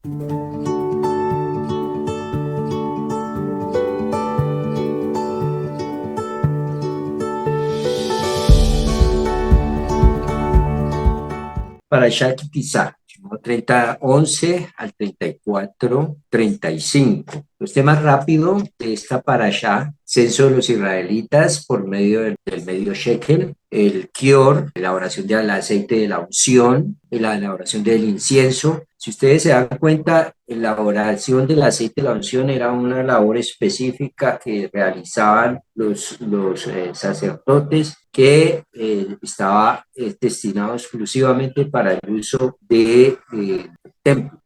Para Shakitizá, 30:11 al 34:35. Los temas rápido de esta parashá: censo de los israelitas por medio del medio shekel, el kior, la oración del aceite de la unción, la oración del incienso. Si ustedes se dan cuenta, la oración del aceite de la unción era una labor específica que realizaban los sacerdotes, que estaba destinado exclusivamente para el uso de templo.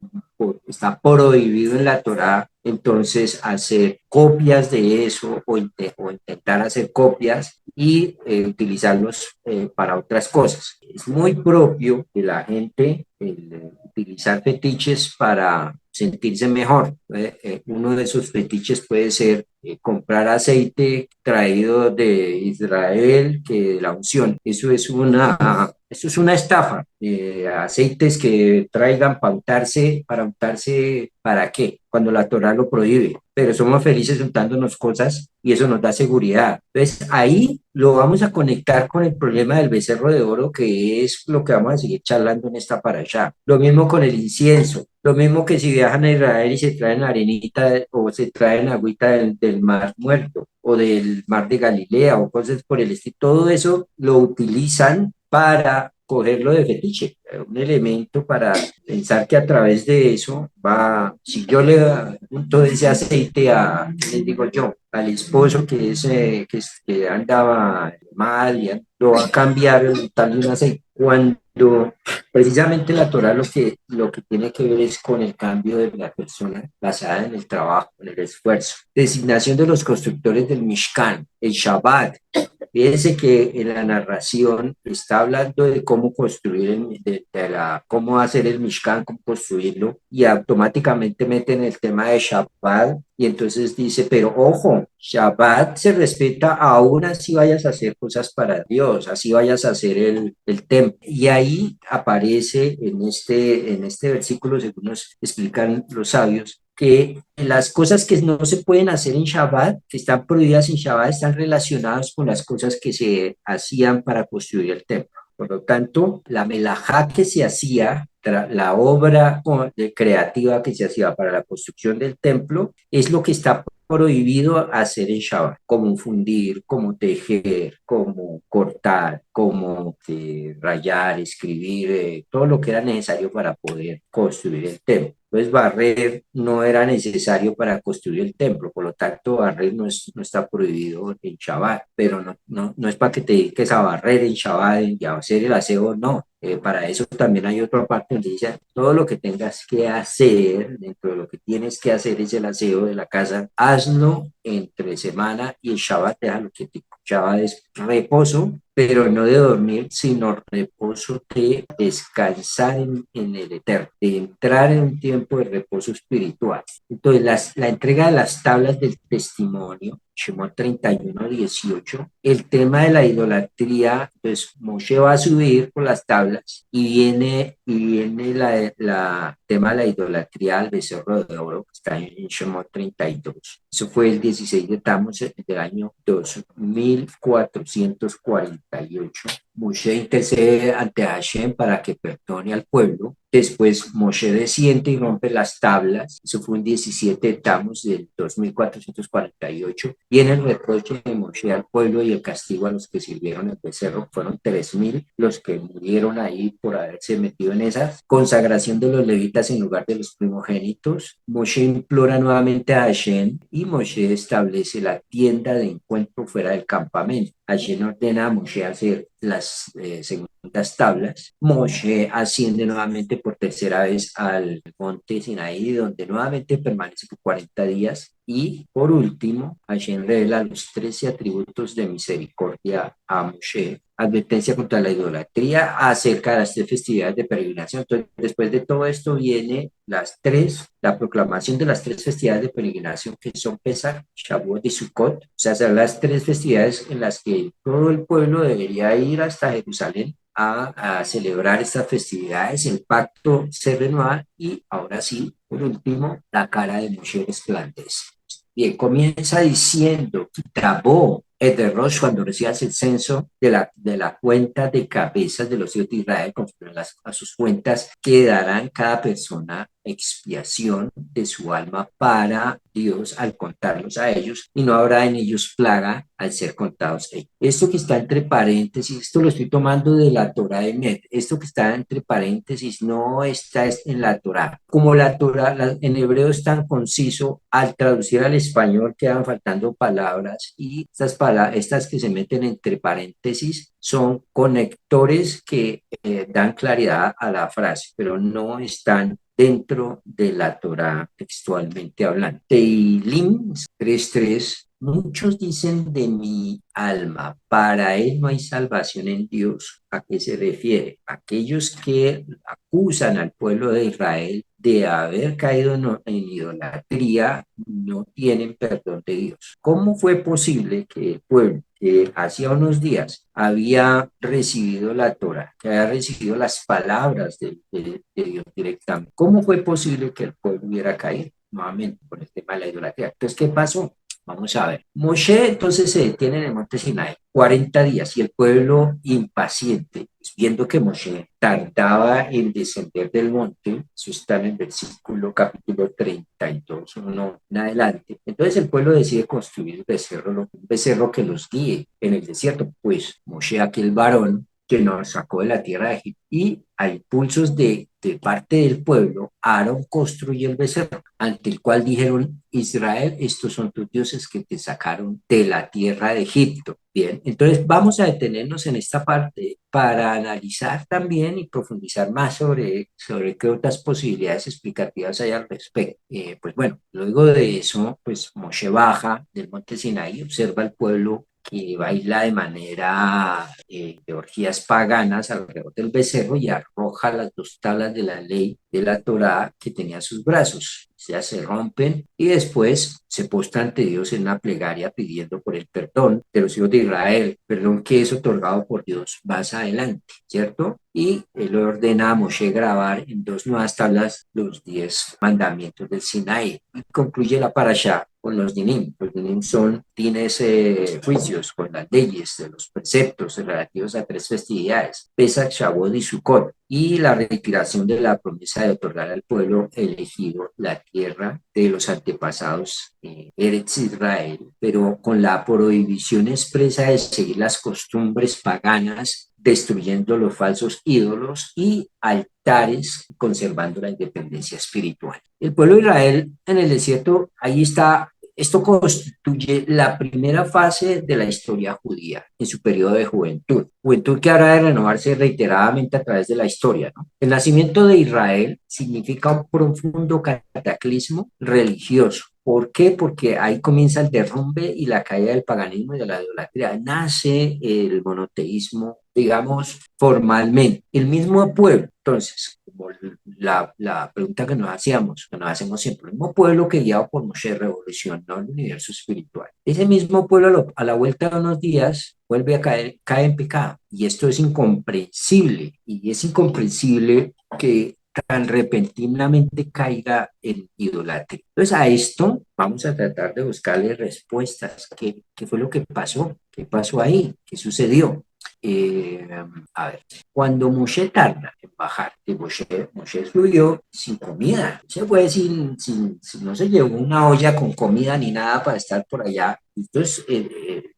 Está prohibido en la Torá entonces hacer copias de eso, o intentar hacer copias y utilizarlos para otras cosas. Es muy propio de la gente utilizar fetiches para sentirse mejor. Uno de esos fetiches puede ser comprar aceite traído de Israel, que de la unción. Eso es una estafa. Aceites que traigan para untarse, ¿para qué? Cuando la Torah lo prohíbe. Pero somos felices untándonos cosas y eso nos da seguridad. Entonces ahí lo vamos a conectar con el problema del becerro de oro, que es lo que vamos a seguir charlando en esta parashá. Lo mismo con el incienso. Lo mismo que si viajan a Israel y se traen arenita o se traen agüita del mar muerto o del mar de Galilea o cosas por el estilo. Todo eso lo utilizan para cogerlo de fetiche, un elemento para pensar que a través de eso va. Si yo le unto ese aceite les digo yo, al esposo que andaba mal, y lo va a cambiar untarle un aceite, cuando precisamente la Torah lo que tiene que ver es con el cambio de la persona basada en el trabajo, en el esfuerzo. Designación de los constructores del Mishkan, el Shabbat. Fíjense que en la narración está hablando de cómo construir, cómo hacer el Mishkan, cómo construirlo, y automáticamente meten el tema de Shabbat, y entonces dice, pero ojo, Shabbat se respeta aún así vayas a hacer cosas para Dios, así vayas a hacer el templo. Y ahí aparece en este versículo, según nos explican los sabios, que las cosas que no se pueden hacer en Shabbat, que están prohibidas en Shabbat, están relacionadas con las cosas que se hacían para construir el templo. Por lo tanto, la melajá que se hacía, la obra creativa que se hacía para la construcción del templo, es lo que está prohibido hacer en Shabbat, como fundir, como tejer, como cortar, como rayar, escribir, todo lo que era necesario para poder construir el templo. Entonces, barrer no era necesario para construir el templo, por lo tanto, barrer no está prohibido en Shabbat, pero no es para que te dediques a barrer en Shabbat y a hacer el aseo, no. Para eso también hay otra parte donde dice, todo lo que tengas que hacer, dentro de lo que tienes que hacer es el aseo de la casa, hazlo entre semana, y el Shabbat déjalo quietico. Shabbat es reposo, pero no de dormir, sino reposo de descansar en el eterno, de entrar en un tiempo de reposo espiritual. Entonces, la entrega de las tablas del testimonio, Shemot 31:18, el tema de la idolatría, pues Moshe va a subir por las tablas y viene la tema de la idolatría al becerro de oro, que está en Shemot 32. Eso fue el 16 de Tammuz del año 2448. Moshe intercede ante Hashem para que perdone al pueblo. Después Moshe desciende y rompe las tablas. Eso fue un 17 de Tammuz del 2448. Viene el reproche de Moshe al pueblo y el castigo a los que sirvieron el becerro. Fueron 3,000 los que murieron ahí por haberse metido en esa consagración de los levitas en lugar de los primogénitos. Moshe implora nuevamente a Hashem y Moshe establece la tienda de encuentro fuera del campamento. Hashem ordena a Moshe hacer las segundas tablas. Moshe asciende nuevamente por tercera vez al monte Sinaí, donde nuevamente permanece por 40 días. Y por último, Hashem revela los 13 atributos de misericordia a Moshe. Advertencia contra la idolatría, acerca de las 3 festividades de peregrinación. Entonces, después de todo esto viene la proclamación de las 3 festividades de peregrinación, que son Pesach, Shavuot y Sukkot. O sea, son las 3 festividades en las que todo el pueblo debería ir hasta Jerusalén a celebrar estas festividades, el pacto se renueva y ahora sí, por último, la cara de Moshe resplandece. Bien, comienza diciendo, Tabó de Rosh, cuando recibas el censo de la cuenta de cabezas de los hijos de Israel, conforme a sus cuentas, que darán cada persona expiación de su alma para Dios al contarlos a ellos, y no habrá en ellos plaga al ser contados ellos. Esto que está entre paréntesis, esto lo estoy tomando de la Torá de Met, esto que está entre paréntesis no está en la Torá. Como la Torá en hebreo es tan conciso, al traducir al español quedan faltando palabras, y estas que se meten entre paréntesis son conectores que dan claridad a la frase, pero no están dentro de la Torá textualmente hablando. Teilim 3:3, muchos dicen de mi alma, para él no hay salvación en Dios. ¿A qué se refiere? Aquellos que acusan al pueblo de Israel de haber caído en idolatría no tienen perdón de Dios. ¿Cómo fue posible que el pueblo que hacía unos días había recibido la Torah, que había recibido las palabras de Dios directamente? ¿Cómo fue posible que el pueblo hubiera caído? Nuevamente, por el tema de la idolatría. Entonces, ¿qué pasó? Vamos a ver. Moshe entonces se detiene en el monte Sinai 40 días y el pueblo impaciente, viendo que Moshe tardaba en descender del monte, eso está en el versículo capítulo 32, uno en adelante. Entonces el pueblo decide construir un becerro que los guíe en el desierto, pues Moshe, aquel varón que nos sacó de la tierra de Egipto, y a impulsos de parte del pueblo, Aarón construyó el becerro, ante el cual dijeron, Israel, estos son tus dioses que te sacaron de la tierra de Egipto. Bien, entonces vamos a detenernos en esta parte para analizar también y profundizar más sobre qué otras posibilidades explicativas hay al respecto. Pues bueno, luego de eso, pues Moshe baja del monte Sinaí, observa al pueblo que baila de manera de orgías paganas alrededor del becerro y arroja las dos tablas de la ley de la Torá que tenía a sus brazos. Ya se rompen y después se posta ante Dios en una plegaria pidiendo por el perdón de los hijos de Israel, perdón que es otorgado por Dios más adelante, ¿cierto? Y él ordena a Moshe grabar en dos nuevas tablas los 10 mandamientos del Sinaí. Y concluye la parashá con los dinim. Los dinim son dines juicios con las leyes de los preceptos relativos a tres festividades, Pesach, Shavuot y Sukkot, y la retiración de la promesa de otorgar al pueblo elegido la tierra de los antepasados Eretz Israel, pero con la prohibición expresa de seguir las costumbres paganas, destruyendo los falsos ídolos y altares, conservando la independencia espiritual. El pueblo de Israel en el desierto, ahí está. Esto constituye la primera fase de la historia judía en su periodo de juventud que habrá de renovarse reiteradamente a través de la historia, ¿no? El nacimiento de Israel significa un profundo cataclismo religioso. ¿Por qué? Porque ahí comienza el derrumbe y la caída del paganismo y de la idolatría. Nace el monoteísmo, digamos, formalmente. El mismo pueblo, entonces, como la pregunta que nos hacíamos, que nos hacemos siempre, el mismo pueblo que guiado por Moshe revolucionó el universo espiritual. Ese mismo pueblo a la vuelta de unos días vuelve a cae en pecado. Y esto es incomprensible. Y es incomprensible que tan repentinamente caiga en idolatría. Entonces a esto vamos a tratar de buscarle respuestas. ¿Qué fue lo que pasó? ¿Qué pasó ahí? ¿Qué sucedió? Eh, a ver, cuando Moshe tarda en bajar, que Moshe subió sin comida, se fue no se llevó una olla con comida ni nada para estar por allá. Entonces,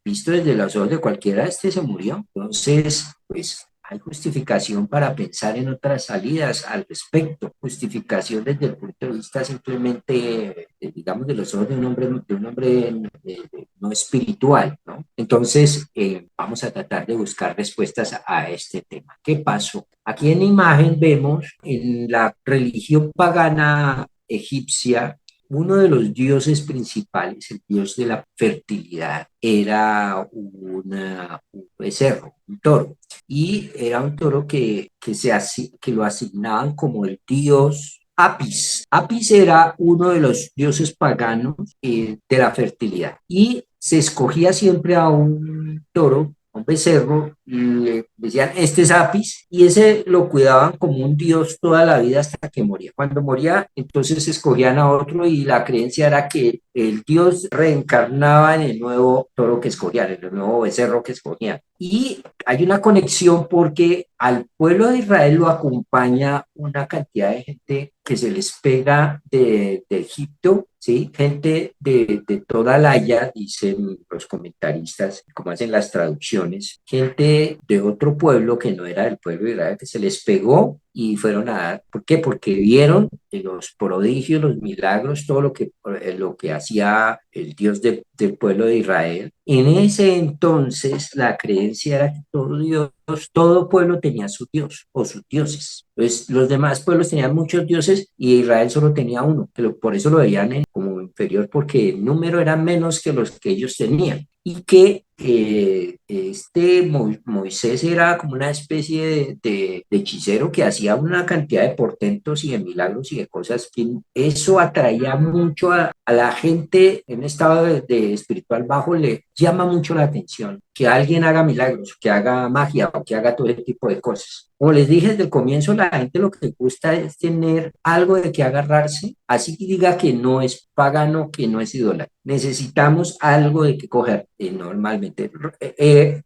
visto desde los ojos de cualquiera, este se murió. Entonces, pues hay justificación para pensar en otras salidas al respecto. Justificación desde el punto de vista simplemente, digamos, de los ojos de un hombre no espiritual, ¿no? Entonces, vamos a tratar de buscar respuestas a este tema. ¿Qué pasó? Aquí en la imagen vemos en la religión pagana egipcia, uno de los dioses principales, el dios de la fertilidad, era un becerro, un toro. Y era un toro que lo asignaban como el dios Apis. Apis era uno de los dioses paganos de la fertilidad. Y se escogía siempre a un toro un becerro, y le decían, este es Apis, y ese lo cuidaban como un dios toda la vida hasta que moría. Cuando moría, entonces escogían a otro y la creencia era que el dios reencarnaba en el nuevo toro que escogían, en el nuevo becerro que escogían. Y hay una conexión porque al pueblo de Israel lo acompaña una cantidad de gente que se les pega de Egipto, ¿sí? Gente de toda la haya, dicen los comentaristas, como hacen las traducciones, gente de otro pueblo que no era del pueblo de Israel, que se les pegó y fueron a dar. ¿Por qué? Porque vieron los prodigios, los milagros, todo lo que hacía el Dios del pueblo de Israel. En ese entonces la creencia era que todo Dios, todo pueblo tenía su Dios o sus dioses. Pues los demás pueblos tenían muchos dioses y Israel solo tenía uno, pero por eso lo veían como inferior, porque el número era menos que los que ellos tenían. Y que Moisés era como una especie de hechicero que hacía una cantidad de portentos y de milagros y de cosas que eso atraía mucho a la gente en un estado de espiritual bajo, le llama mucho la atención que alguien haga milagros, que haga magia o que haga todo ese tipo de cosas. Como les dije desde el comienzo, la gente lo que gusta es tener algo de que agarrarse, así que diga que no es pagano, que no es idólatra. Necesitamos algo de que coger normalmente.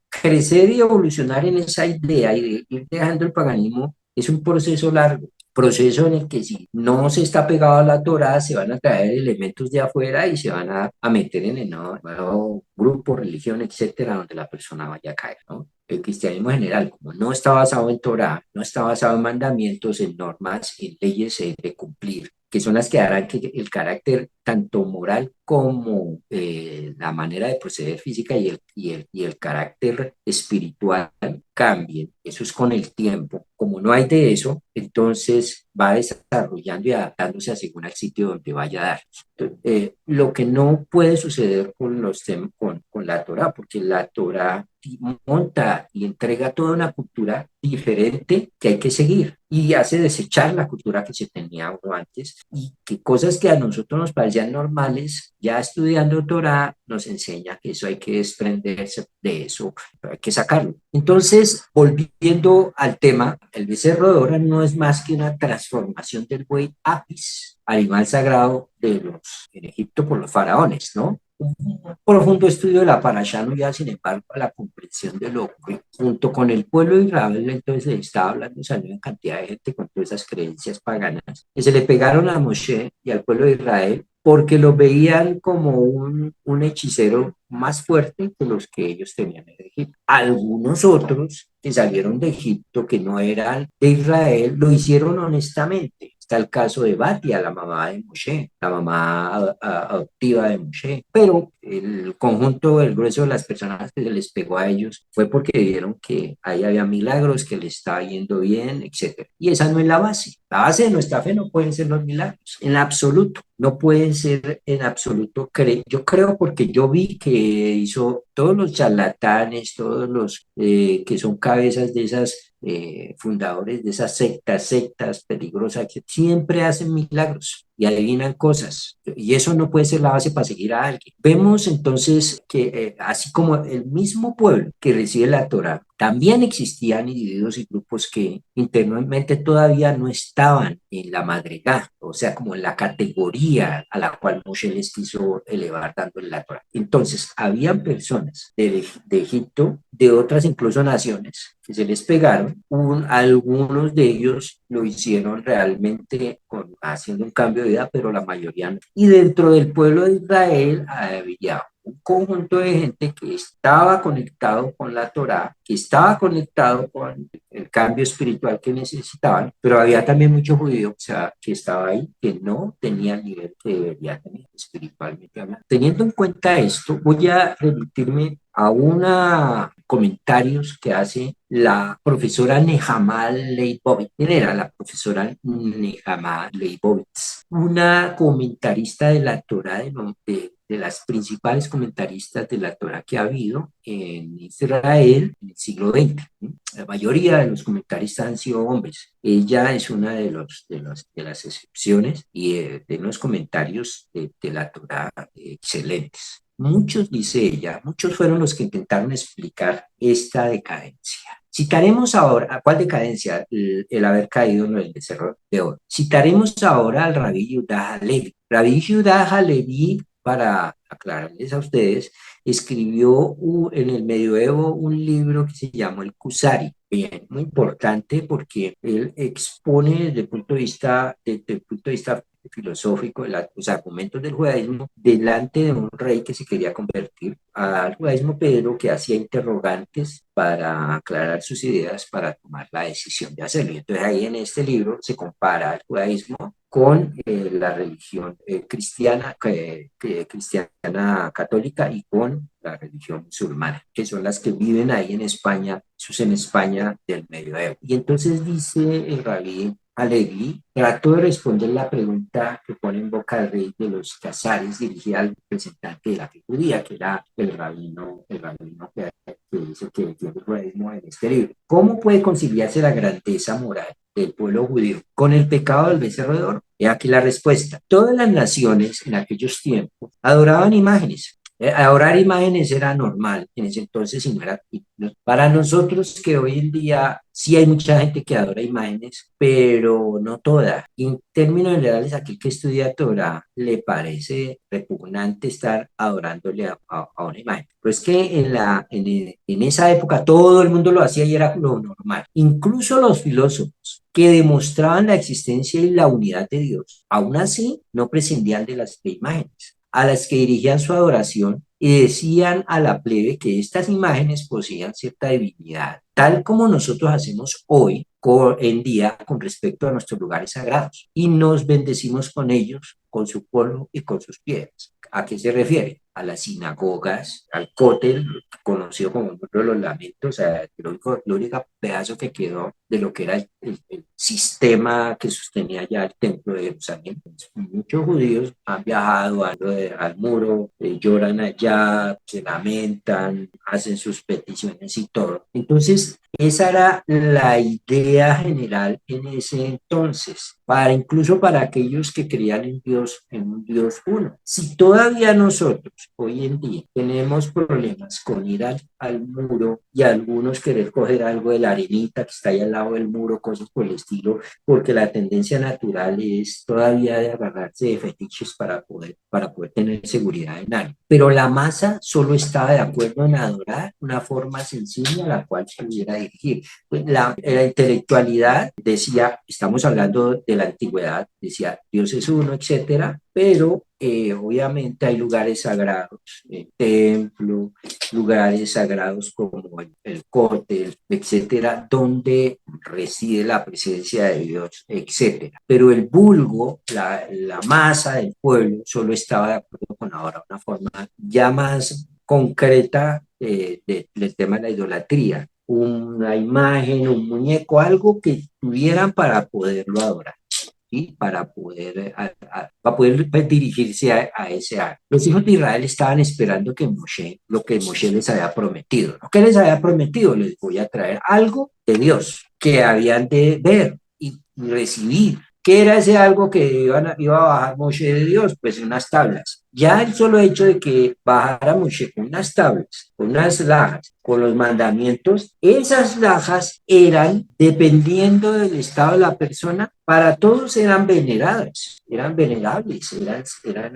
Crecer y evolucionar en esa idea y de ir dejando el paganismo es un proceso largo, proceso en el que si no se está pegado a la Torá, se van a traer elementos de afuera y se van a meter en el nuevo grupo, religión, etcétera, donde la persona vaya a caer, ¿no? El cristianismo en general, como no está basado en Torá, no está basado en mandamientos, en normas, en leyes de cumplir, que son las que harán que el carácter tanto moral como la manera de proceder física y el carácter espiritual cambien. Eso es con el tiempo. Como no hay de eso, entonces va desarrollando y adaptándose a según el sitio donde vaya a dar. Lo que no puede suceder con la Torah, porque la Torah monta y entrega toda una cultura diferente que hay que seguir y hace desechar la cultura que se tenía uno antes y que cosas que a nosotros nos parecían normales, ya estudiando Torah nos enseña que eso hay que desprenderse de eso, hay que sacarlo. Entonces, volviendo al tema, el becerro de oro no es más que una transformación del buey Apis, animal sagrado en Egipto por los faraones, ¿no? Un profundo estudio de la Parashá no ya, sin embargo, a la comprensión de lo que junto con el pueblo de Israel entonces se estaba hablando, salió una cantidad de gente con todas esas creencias paganas que se le pegaron a Moshe y al pueblo de Israel porque lo veían como un hechicero más fuerte que los que ellos tenían en Egipto. Algunos otros que salieron de Egipto, que no eran de Israel, lo hicieron honestamente. Está el caso de Batia, la mamá de Moshe, la mamá adoptiva de Moshe, pero el conjunto, el grueso de las personas que se les pegó a ellos fue porque vieron que ahí había milagros, que les estaba yendo bien, etcétera. Y esa no es la base. La base de nuestra fe no pueden ser los milagros, en absoluto. No pueden ser en absoluto. Yo creo porque yo vi que hizo todos los charlatanes, todos los que son cabezas de esas fundadores de esas sectas peligrosas que siempre hacen milagros y adivinan cosas. Y eso no puede ser la base para seguir a alguien. Vemos entonces que así como el mismo pueblo que recibe la Torá, también existían individuos y grupos que internamente todavía no estaban en la madrigá, o sea, como en la categoría a la cual Moshe les quiso elevar dándole la Torá. Entonces, habían personas de Egipto, de otras incluso naciones, que se les pegaron. Algunos de ellos lo hicieron realmente haciendo un cambio de vida, pero la mayoría no. Y dentro del pueblo de Israel había un conjunto de gente que estaba conectado con la Torá, que estaba conectado con el cambio espiritual que necesitaban, pero había también mucho judío, o sea, que estaba ahí, que no tenía el nivel que debería tener espiritualmente hablando. Teniendo en cuenta esto, voy a remitirme a una comentarios que hace la profesora Nehama Leibovitz. ¿Quién era la profesora Nehama Leibovitz? Una comentarista de la Torá de las principales comentaristas de la Torá que ha habido en Israel en el siglo XX. La mayoría de los comentaristas han sido hombres. Ella es una de las excepciones y de unos comentarios de la Torá excelentes. muchos, dice ella, muchos fueron los que intentaron explicar esta decadencia. Citaremos ahora, ¿cuál decadencia? El haber caído en el becerro de oro. Citaremos ahora al Rabí Yehuda Halevi. Rabí Yehuda Halevi, para aclararles a ustedes, escribió en el medioevo un libro que se llamó el Kusari. Bien, muy importante porque él expone desde el punto de vista filosófico, los argumentos del judaísmo delante de un rey que se quería convertir al judaísmo, pero que hacía interrogantes para aclarar sus ideas, para tomar la decisión de hacerlo. Entonces ahí en este libro se compara el judaísmo con la religión cristiana católica y con la religión musulmana, que son las que viven ahí en España, eso es en España del medioevo. Y entonces dice el rabí Alevi, trató de responder la pregunta que pone en boca del rey de los Casares, dirigida al representante de la fe judía, que era el rabino que dice que defiende el judaísmo en este libro. ¿Cómo puede conciliarse la grandeza moral del pueblo judío con el pecado del becerro de oro? He aquí la respuesta. Todas las naciones en aquellos tiempos adoraban imágenes. Adorar imágenes era normal en ese entonces y no era no. Para nosotros que hoy en día sí hay mucha gente que adora imágenes, pero no toda. En términos generales, aquel que estudia Torah le parece repugnante estar adorándole a una imagen. Pues que en esa época todo el mundo lo hacía y era lo normal. Incluso los filósofos que demostraban la existencia y la unidad de Dios, aún así no prescindían de las imágenes a las que dirigían su adoración y decían a la plebe que estas imágenes poseían cierta divinidad, tal como nosotros hacemos hoy en día con respecto a nuestros lugares sagrados, y nos bendecimos con ellos, con su polvo y con sus piedras. ¿A qué se refiere? A las sinagogas, al cótel, conocido como el muro de los lamentos, o sea, el único pedazo que quedó de lo que era el sistema que sostenía ya el templo de Jerusalén. Muchos judíos han viajado al muro, lloran allá, se lamentan, hacen sus peticiones y todo. Entonces, esa era la idea general en ese entonces, incluso para aquellos que creían en Dios, en un Dios uno. Si todavía nosotros hoy en día tenemos problemas con ir al muro y algunos querer coger algo de la arenita que está ahí al lado del muro, cosas por el estilo, porque la tendencia natural es todavía de agarrarse de fetiches para poder tener seguridad en algo. Pero la masa solo estaba de acuerdo en adorar una forma sencilla a la cual se pudiera dirigir. Pues la intelectualidad decía, estamos hablando de la antigüedad, decía Dios es uno, etcétera, pero obviamente hay lugares sagrados, el templo, lugares sagrados como el cótel, etcétera, donde reside la presencia de Dios, etcétera. Pero el vulgo, la masa del pueblo, solo estaba de acuerdo con ahora una forma ya más concreta del tema de la idolatría, una imagen, un muñeco, algo que tuvieran para poderlo adorar. ¿Sí? Para poder pues, dirigirse a ese acto. Los hijos de Israel estaban esperando lo que Moshe les había prometido. ¿No? ¿Qué les había prometido? Les voy a traer algo de Dios que habían de ver y recibir. ¿Qué era ese algo que iba a bajar Moshe de Dios? Pues unas tablas. Ya el solo hecho de que bajara Moshe con unas tablas, con unas lajas, con los mandamientos, esas lajas eran, dependiendo del estado de la persona, para todos eran veneradas, eran venerables, eran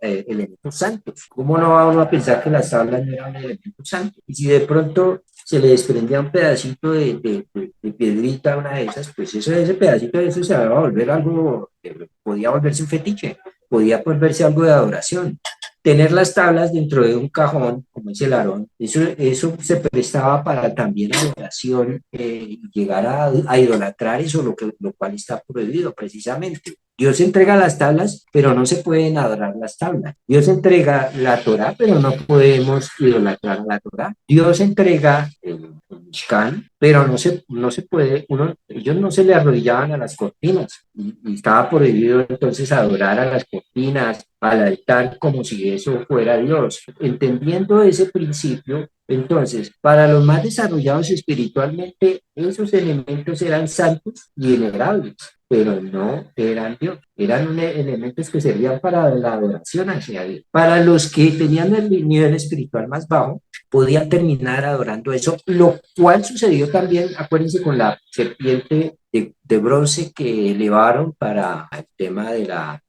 elementos santos. ¿Cómo no va uno a pensar que las tablas no eran elementos santos? Y si de pronto se le desprendía un pedacito de piedrita, una de esas, pues ese pedacito de eso se va a volver algo, podía volverse un fetiche, podía volverse algo de adoración. Tener las tablas dentro de un cajón, como dice el Aarón, eso se prestaba para también adoración, llegar a idolatrar eso, lo cual está prohibido precisamente. Dios entrega las tablas, pero no se pueden adorar las tablas. Dios entrega la Torah, pero no podemos idolatrar la Torah. Dios entrega el Mishkan, pero no se puede, ellos no se le arrodillaban a las cortinas y estaba prohibido entonces adorar a las cortinas serpentinas, al altar, como si eso fuera Dios. Entendiendo ese principio, entonces, para los más desarrollados espiritualmente, esos elementos eran santos y venerables, pero no eran Dios, eran elementos que servían para la adoración hacia Dios. Para los que tenían el nivel espiritual más bajo, podían terminar adorando eso, lo cual sucedió también, acuérdense, con la serpiente de bronce que elevaron para el tema de la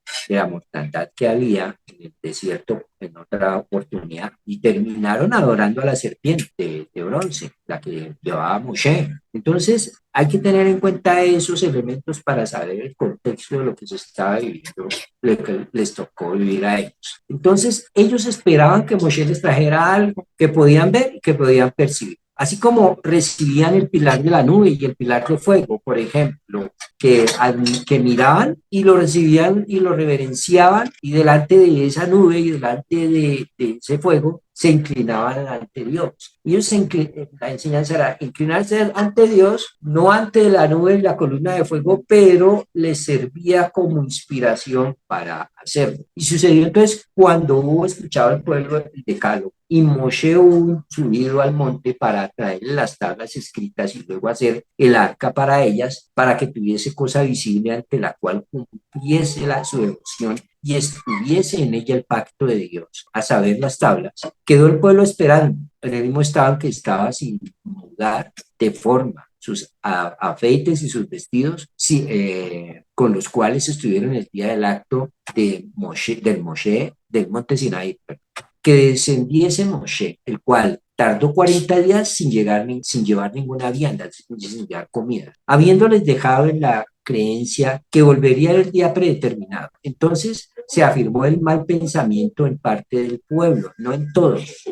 mortandad que había en el desierto en otra oportunidad, y terminaron adorando a la serpiente de bronce, la que llevaba a Moshe. Entonces, hay que tener en cuenta esos elementos para saber el contexto de lo que se estaba viviendo, lo que les tocó vivir a ellos. Entonces, ellos esperaban que Moshe les trajera algo que podían ver y que podían percibir. Así como recibían el pilar de la nube y el pilar de fuego, por ejemplo, que miraban y lo recibían y lo reverenciaban, y delante de esa nube y delante de ese fuego se inclinaban ante Dios. Ellos la enseñanza era inclinarse ante Dios, no ante la nube y la columna de fuego, pero les servía como inspiración para hacerlo. Y sucedió entonces cuando hubo escuchado el pueblo el decálogo y Moshe hubo subido al monte para traerle las tablas escritas y luego hacer el arca para ellas, para que tuviese cosa visible ante la cual cumpliese su devoción y estuviese en ella el pacto de Dios, a saber, las tablas. Quedó el pueblo esperando en el mismo estado que estaba, sin mudar de forma sus afeites y sus vestidos, sí, con los cuales estuvieron el día del acto del Moshe del monte Sinaí, que descendiese Moshe, el cual tardó 40 días sin llevar ninguna vianda, sin llevar comida, habiéndoles dejado en la creencia que volvería el día predeterminado. Entonces se afirmó el mal pensamiento en parte del pueblo, no en todos,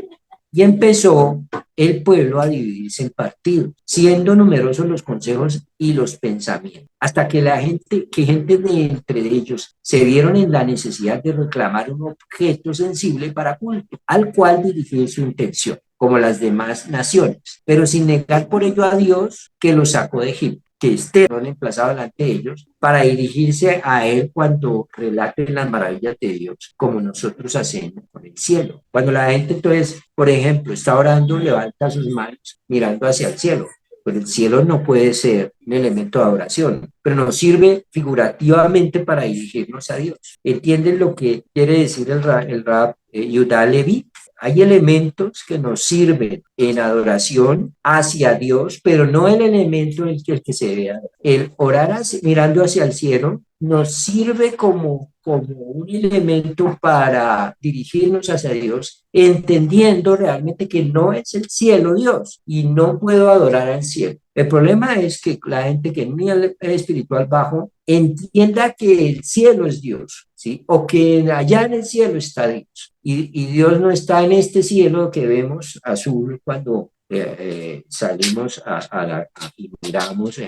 y empezó el pueblo a dividirse en partidos, siendo numerosos los consejos y los pensamientos, hasta que gente de entre ellos se vieron en la necesidad de reclamar un objeto sensible para culto, al cual dirigir su intención, como las demás naciones, pero sin negar por ello a Dios que los sacó de Egipto, que esté emplazado delante de ellos para dirigirse a él cuando relaten las maravillas de Dios, como nosotros hacemos con el cielo. Cuando la gente entonces, por ejemplo, está orando, levanta sus manos mirando hacia el cielo, pero el cielo no puede ser un elemento de adoración, pero nos sirve figurativamente para dirigirnos a Dios. ¿Entienden lo que quiere decir el Rab Yudá Levi? Hay elementos que nos sirven en adoración hacia Dios, pero no el elemento en el que se vea. El orar mirando hacia el cielo nos sirve como un elemento para dirigirnos hacia Dios, entendiendo realmente que no es el cielo Dios y no puedo adorar al cielo. El problema es que la gente que en un nivel espiritual bajo entienda que el cielo es Dios, ¿sí? O que allá en el cielo está Dios. Y Dios no está en este cielo que vemos azul cuando salimos y miramos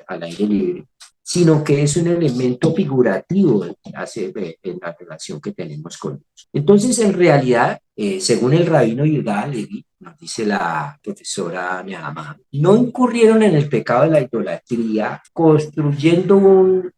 al aire libre, sino que es un elemento figurativo en la relación que tenemos con Dios. Entonces, en realidad, según el rabino Yudá Levi, nos dice la profesora Nehama, no incurrieron en el pecado de la idolatría construyendo un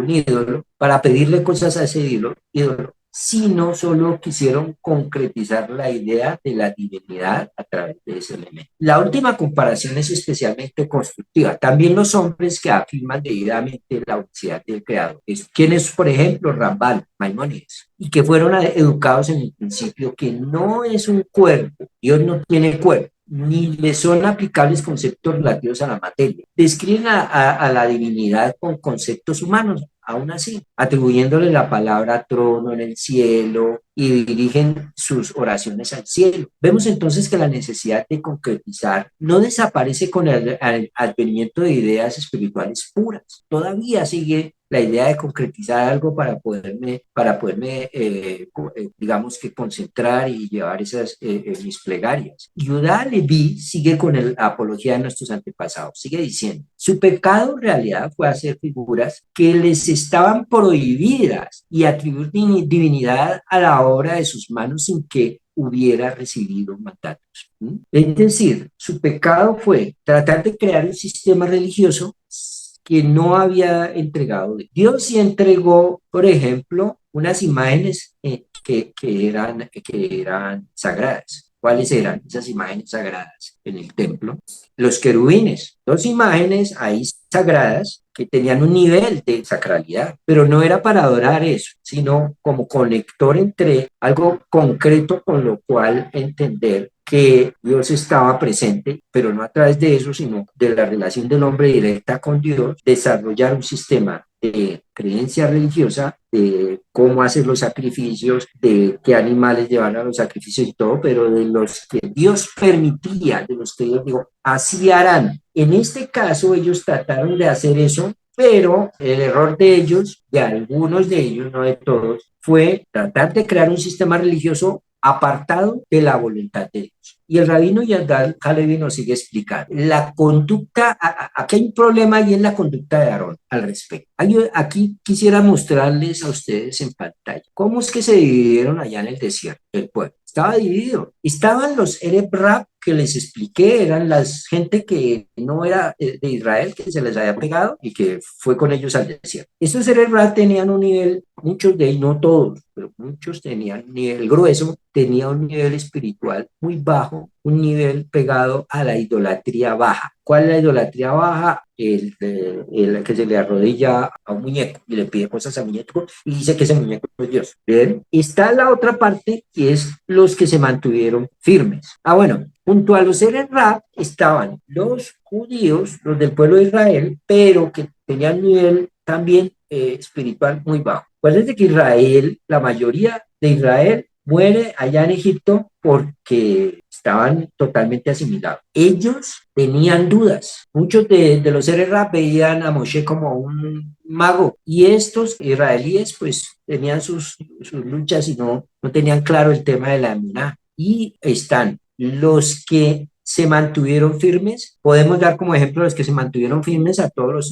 ídolo para pedirle cosas a ese ídolo, sino solo quisieron concretizar la idea de la divinidad a través de ese elemento. La última comparación es especialmente constructiva. También los hombres que afirman debidamente la unicidad del Creador, quienes, por ejemplo, Rambal, Maimónides, y que fueron educados en el principio que no es un cuerpo, Dios no tiene cuerpo, ni le son aplicables conceptos relativos a la materia. Describen a la divinidad con conceptos humanos, aún así, atribuyéndole la palabra trono en el cielo y dirigen sus oraciones al cielo. Vemos entonces que la necesidad de concretizar no desaparece con el advenimiento de ideas espirituales puras. Todavía sigue la idea de concretizar algo digamos que concentrar y llevar mis plegarias. Yudá Leví sigue con la apología de nuestros antepasados, sigue diciendo, su pecado en realidad fue hacer figuras que les estaban prohibidas y atribuir divinidad a la obra de sus manos sin que hubiera recibido mandatos. Es decir, su pecado fue tratar de crear un sistema religioso que no había entregado. Dios sí entregó, por ejemplo, unas imágenes que eran sagradas. ¿Cuáles eran esas imágenes sagradas en el templo? Los querubines, dos imágenes ahí sagradas que tenían un nivel de sacralidad, pero no era para adorar eso, sino como conector entre algo concreto con lo cual entender que Dios estaba presente, pero no a través de eso, sino de la relación del hombre directa con Dios, desarrollar un sistema de creencia religiosa, de cómo hacer los sacrificios, de qué animales llevar a los sacrificios y todo, pero de los que Dios permitía, de los que Dios dijo, así harán. En este caso, ellos trataron de hacer eso, pero el error de ellos, de algunos de ellos, no de todos, fue tratar de crear un sistema religioso apartado de la voluntad de Dios. Y el rabino Yandal Halevi nos sigue explicando. La conducta, aquí hay un problema y en la conducta de Aarón al respecto. Aquí quisiera mostrarles a ustedes en pantalla cómo es que se dividieron allá en el desierto el pueblo. Estaba dividido. Estaban los Ereb Rab, que les expliqué, eran las gente que no era de Israel, que se les había pegado y que fue con ellos al desierto. Estos Ereb Rab tenían un nivel, muchos de ellos, no todos, pero muchos tenían un nivel grueso, tenía un nivel espiritual muy bajo, un nivel pegado a la idolatría baja. ¿Cuál es la idolatría baja? El que se le arrodilla a un muñeco y le pide cosas al muñeco y dice que ese muñeco es Dios. Bien, está la otra parte que es los que se mantuvieron firmes. Bueno, junto a los seres Rab estaban los judíos, los del pueblo de Israel, pero que tenían un nivel también espiritual muy bajo. Acuérdense que Israel, la mayoría de Israel muere allá en Egipto porque estaban totalmente asimilados. Ellos tenían dudas. Muchos de los seres Rab veían a Moshe como un mago y estos israelíes pues tenían sus luchas y no tenían claro el tema de la emuná. Y están los que se mantuvieron firmes, podemos dar como ejemplo los que se mantuvieron firmes a todos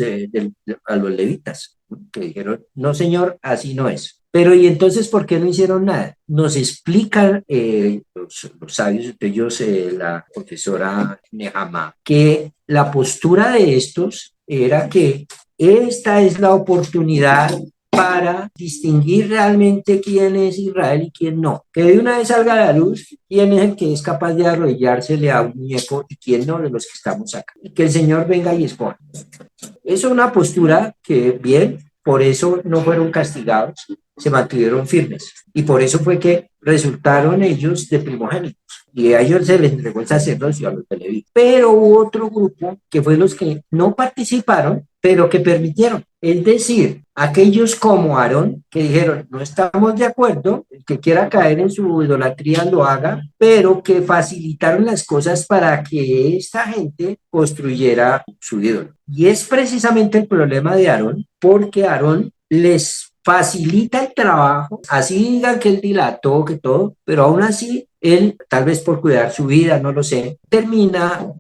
a los levitas, que dijeron, no señor, así no es. Pero ¿y entonces por qué no hicieron nada? Nos explican los sabios, entre ellos la profesora Nehama, que la postura de estos era que esta es la oportunidad para distinguir realmente quién es Israel y quién no. Que de una vez salga a la luz quién es el que es capaz de arrodillársele a un muñeco y quién no de los que estamos acá. Y que el Señor venga y exponga. Es una postura que, bien, por eso no fueron castigados, se mantuvieron firmes. Y por eso fue que resultaron ellos de primogénitos. Y a ellos se les entregó el sacerdocio a los de Leví. Pero hubo otro grupo que fue los que no participaron, pero que permitieron. Es decir, aquellos como Aarón, que dijeron, no estamos de acuerdo, el que quiera caer en su idolatría lo haga, pero que facilitaron las cosas para que esta gente construyera su ídolo. Y es precisamente el problema de Aarón, porque Aarón les facilita el trabajo, así digan que él dilató, que todo, pero aún así él, tal vez por cuidar su vida, no lo sé, termina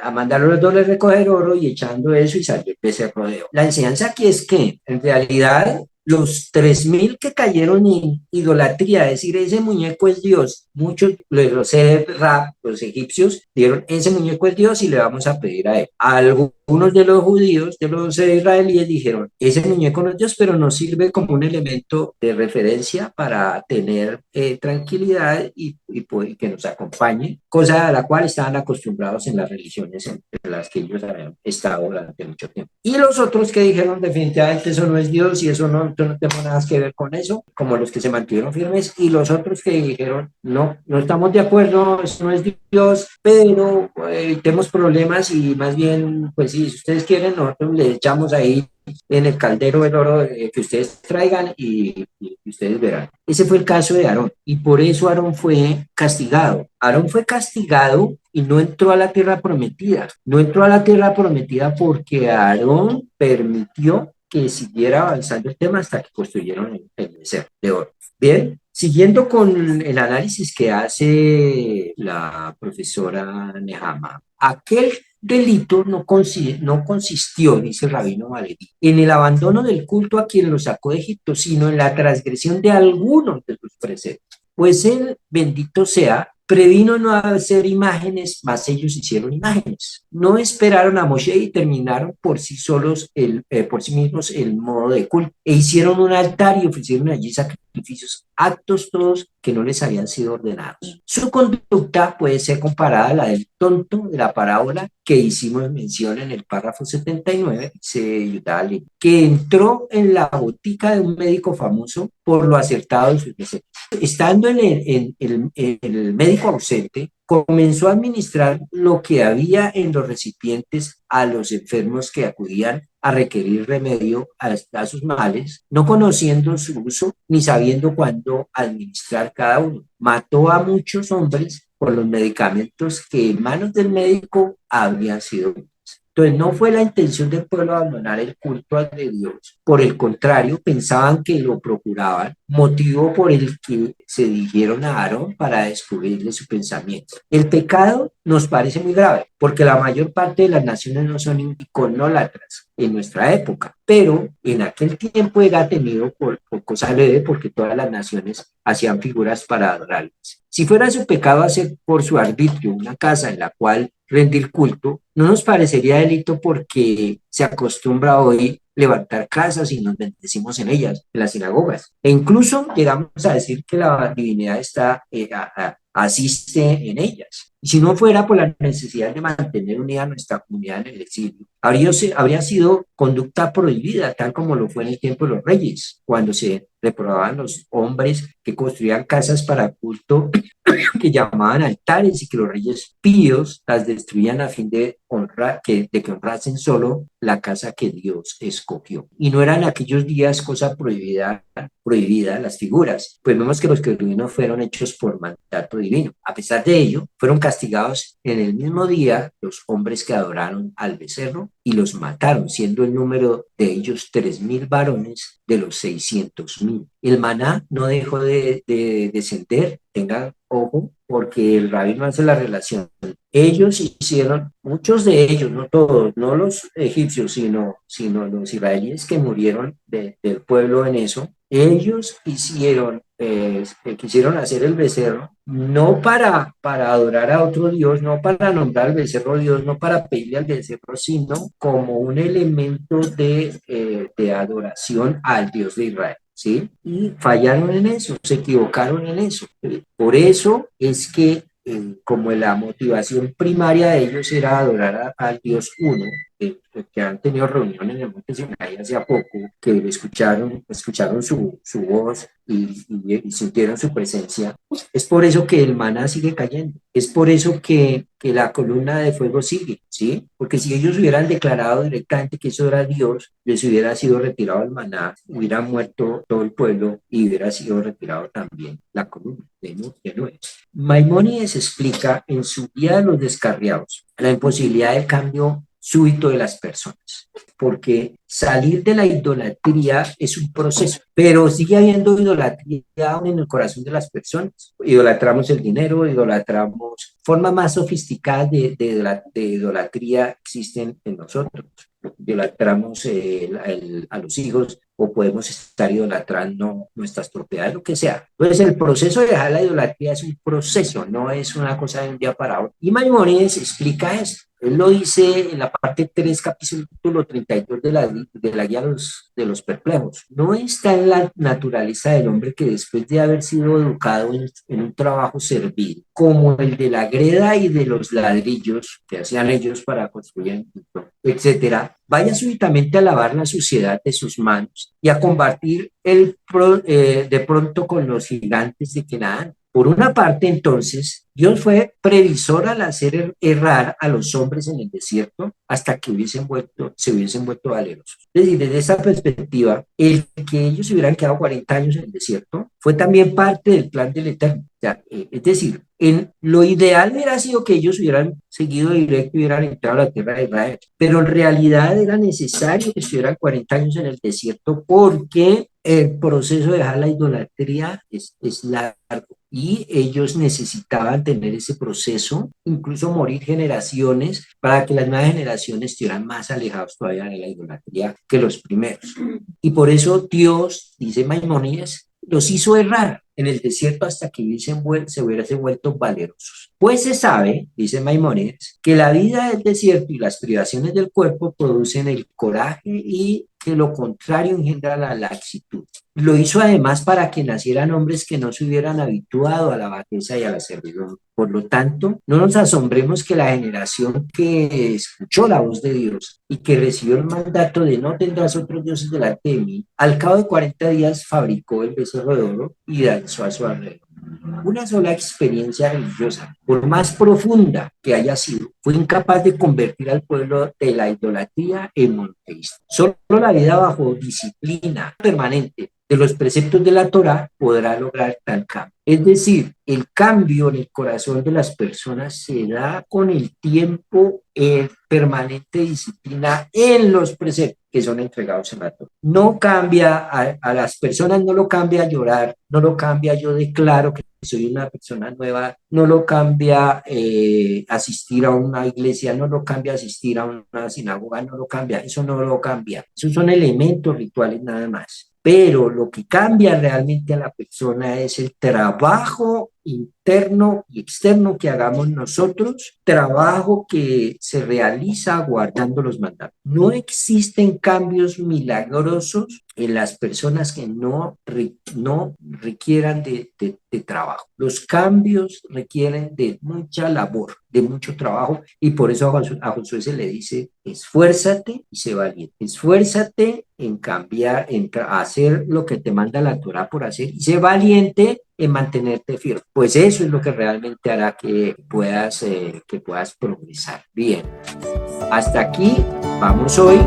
a mandar a los dos a recoger oro y echando eso y salir de ese rodeo. La enseñanza aquí es que en realidad los 3.000 que cayeron en idolatría, es decir, ese muñeco es Dios. Muchos, los Rab, los egipcios, dieron, ese muñeco es Dios y le vamos a pedir a él. Algunos de los judíos, de los israelíes, dijeron, ese muñeco no es Dios, pero nos sirve como un elemento de referencia para tener tranquilidad y que nos acompañe, cosa a la cual estaban acostumbrados en las religiones en las que ellos habían estado durante mucho tiempo. Y los otros que dijeron, definitivamente eso no es Dios y eso no tengo nada que ver con eso, como los que se mantuvieron firmes, y los otros que dijeron, no estamos de acuerdo, eso no es Dios, pero tenemos problemas y más bien, pues si ustedes quieren, nosotros le echamos ahí en el caldero el oro que ustedes traigan y ustedes verán. Ese fue el caso de Aarón y por eso Aarón fue castigado. Aarón fue castigado y no entró a la tierra prometida. No entró a la tierra prometida porque Aarón permitió que siguiera avanzando el tema hasta que construyeron el becerro de oro. Bien, siguiendo con el análisis que hace la profesora Nehama, aquel delito no consistió, dice el rabino Valerí, en el abandono del culto a quien lo sacó de Egipto, sino en la transgresión de algunos de sus preceptos. Pues él, bendito sea, previno no hacer imágenes, más ellos hicieron imágenes. No esperaron a Moshe y terminaron por sí solos, por sí mismos, el modo de culto. E hicieron un altar y ofrecieron allí sacrificios, actos todos que no les habían sido ordenados. Su conducta puede ser comparada a la del tonto de la parábola que hicimos mención en el párrafo 79, dice Yudali, que entró en la botica de un médico famoso por lo acertado de sus recetas. Estando en el médico ausente, comenzó a administrar lo que había en los recipientes a los enfermos que acudían a requerir remedio a sus males, no conociendo su uso ni sabiendo cuándo administrar cada uno. Mató a muchos hombres por los medicamentos que en manos del médico habían sido. Entonces, no fue la intención del pueblo abandonar el culto al de Dios. Por el contrario, pensaban que lo procuraban, motivo por el que se dirigieron a Aarón para descubrirle su pensamiento. El pecado nos parece muy grave, porque la mayor parte de las naciones no son iconólatras en nuestra época, pero en aquel tiempo era tenido por cosa leve, porque todas las naciones hacían figuras para adorarles. Si fuera su pecado hacer por su arbitrio una casa en la cual rendir culto, no nos parecería delito porque se acostumbra hoy levantar casas y nos bendecimos en ellas, en las sinagogas. E incluso llegamos a decir que la divinidad está, asiste en ellas. Y si no fuera por la necesidad de mantener unida nuestra comunidad en el exilio, habría sido conducta prohibida, tal como lo fue en el tiempo de los reyes, cuando se reprobaban los hombres que construían casas para culto que llamaban altares y que los reyes píos las destruían a fin de honrar, de que honrasen solo la casa que Dios escogió. Y no eran aquellos días cosa prohibida las figuras, pues vemos que los querubines fueron hechos por mandato divino. A pesar de ello, fueron castigados en el mismo día los hombres que adoraron al becerro y los mataron, siendo el número de ellos 3.000 varones de los 600.000. El maná no dejó de descender, tenga ojo, porque el rabino hace la relación. Ellos hicieron, muchos de ellos, no todos, no los egipcios, sino los israelíes que murieron del pueblo en eso, ellos quisieron hacer el becerro, no para adorar a otro Dios, no para nombrar al becerro Dios, no para pedirle al becerro, sino como un elemento de adoración al Dios de Israel. ¿Sí? Y fallaron en eso, se equivocaron en eso. Por eso es que como la motivación primaria de ellos era adorar al Dios uno, que han tenido reuniones en el Monte Sinai hace poco, que escucharon su voz y sintieron su presencia, es por eso que el maná sigue cayendo, es por eso que la columna de fuego sigue, ¿sí? Porque si ellos hubieran declarado directamente que eso era Dios, les hubiera sido retirado el maná, hubiera muerto todo el pueblo y hubiera sido retirado también la columna de Noé. Maimónides explica en su Guía de los Descarriados la imposibilidad del cambio súbito de las personas, porque salir de la idolatría es un proceso, pero sigue habiendo idolatría aún en el corazón de las personas. Idolatramos el dinero, idolatramos formas más sofisticadas de idolatría existen en nosotros. Idolatramos a los hijos o podemos estar idolatrando nuestras propiedades, lo que sea. Entonces el proceso de dejar la idolatría es un proceso, no es una cosa de un día para otro. Y Maimónides explica eso. Él lo dice en la parte 3, capítulo 32 de la guía de los perplejos. No está en la naturaleza del hombre que después de haber sido educado en un trabajo servil, como el de la greda y de los ladrillos que hacían ellos para construir, etcétera, vaya súbitamente a lavar la suciedad de sus manos y a combatir de pronto con los gigantes de Canaán. Por una parte, entonces, Dios fue previsor al hacer errar a los hombres en el desierto hasta que se hubiesen vuelto valerosos. Es decir, desde esa perspectiva, el que ellos hubieran quedado 40 años en el desierto fue también parte del plan del Eterno. O sea, es decir, lo ideal hubiera sido que ellos hubieran seguido directo y hubieran entrado a la tierra de Israel, pero en realidad era necesario que estuvieran 40 años en el desierto porque el proceso de dejar la idolatría es largo y ellos necesitaban tener ese proceso, incluso morir generaciones para que las nuevas generaciones estuvieran más alejados todavía de la idolatría que los primeros. Y por eso Dios, dice Maimónides, los hizo errar en el desierto hasta que se hubiesen vuelto valerosos. Pues se sabe, dice Maimónides, que la vida del desierto y las privaciones del cuerpo producen el coraje y que lo contrario engendra la laxitud. Lo hizo además para que nacieran hombres que no se hubieran habituado a la bajeza y a la servidumbre. Por lo tanto, no nos asombremos que la generación que escuchó la voz de Dios y que recibió el mandato de no tendrás otros dioses delante de mí, al cabo de 40 días fabricó el becerro de oro y danzó a su alrededor. Una sola experiencia religiosa, por más profunda que haya sido, fue incapaz de convertir al pueblo de la idolatría en monoteísta. Solo la vida bajo disciplina permanente de los preceptos de la Torá podrá lograr tal cambio. Es decir, el cambio en el corazón de las personas se da con el tiempo en permanente disciplina en los preceptos que son entregados en la Torá. No cambia a las personas, no lo cambia a llorar, no lo cambia yo declaro que soy una persona nueva, no lo cambia asistir a una iglesia, no lo cambia asistir a una sinagoga, no lo cambia, eso no lo cambia. Esos son elementos rituales nada más. Pero lo que cambia realmente a la persona es el trabajo interno y externo que hagamos nosotros, trabajo que se realiza guardando los mandatos. No existen cambios milagrosos en las personas que no requieran de trabajo. Los cambios requieren de mucha labor, de mucho trabajo, y por eso a Josué se le dice, esfuérzate y sé valiente. Esfuérzate en cambiar, en hacer lo que te manda la Torá por hacer, y sé valiente en mantenerte firme. Pues eso es lo que realmente hará que puedas progresar. Bien, hasta aquí vamos hoy.